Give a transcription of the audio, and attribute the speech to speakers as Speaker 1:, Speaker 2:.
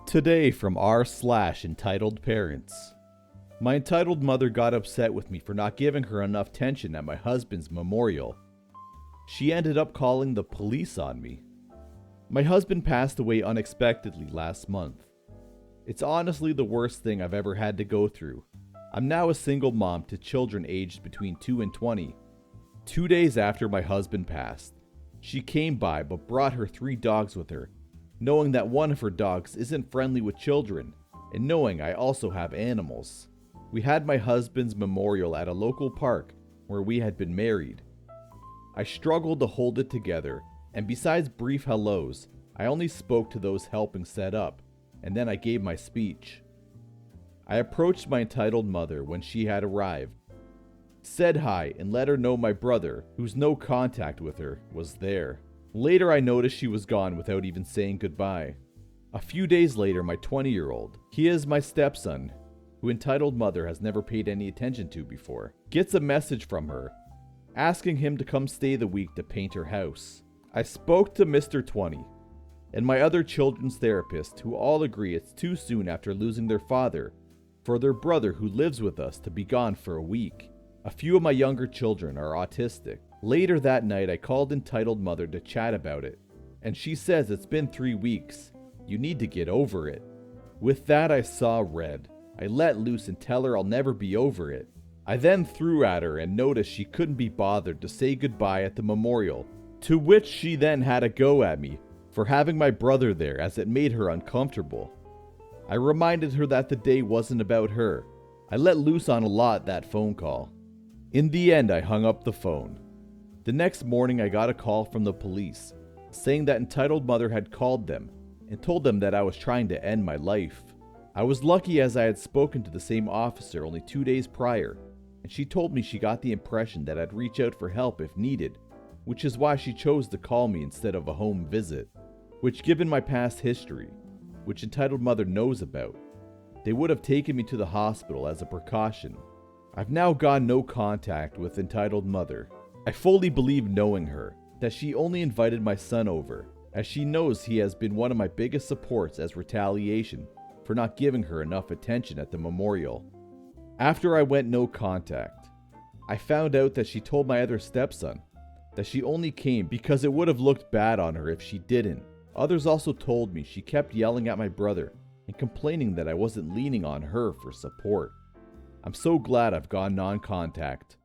Speaker 1: Today from r/entitled parents. My entitled mother got upset with me for not giving her enough attention at my husband's memorial. She ended up calling the police on me. My husband passed away unexpectedly last month. It's honestly the worst thing I've ever had to go through. I'm now a single mom to children aged between 2 and 20. 2 days after my husband passed, she came by but brought her 3 dogs with her, knowing that one of her dogs isn't friendly with children, and knowing I also have animals. We had my husband's memorial at a local park where we had been married. I struggled to hold it together, and besides brief hellos, I only spoke to those helping set up, and then I gave my speech. I approached my entitled mother when she had arrived, said hi, and let her know my brother, who's no contact with her, was there. Later I noticed she was gone without even saying goodbye. A few days later, my 20-year-old, he is my stepson, who entitled mother has never paid any attention to before, gets a message from her, asking him to come stay the week to paint her house. I spoke to Mr. 20, and my other children's therapist, who all agree it's too soon after losing their father, for their brother who lives with us to be gone for a week. A few of my younger children are autistic. Later that night, I called entitled mother to chat about it, and she says it's been 3 weeks. You need to get over it. With that, I saw red. I let loose and tell her I'll never be over it. I then threw at her and noticed she couldn't be bothered to say goodbye at the memorial, to which she then had a go at me for having my brother there, as it made her uncomfortable. I reminded her that the day wasn't about her. I let loose on a lot that phone call. In the end, I hung up the phone. The next morning, I got a call from the police, saying that entitled mother had called them and told them that I was trying to end my life. I was lucky, as I had spoken to the same officer only 2 days prior, and she told me she got the impression that I'd reach out for help if needed, which is why she chose to call me instead of a home visit, which, given my past history, which entitled mother knows about, they would have taken me to the hospital as a precaution. I've now got no contact with entitled mother. I fully believe, knowing her, that she only invited my son over, as she knows he has been one of my biggest supports as retaliation for not giving her enough attention at the memorial. After I went no contact, I found out that she told my other stepson that she only came because it would have looked bad on her if she didn't. Others also told me she kept yelling at my brother and complaining that I wasn't leaning on her for support. I'm so glad I've gone non-contact.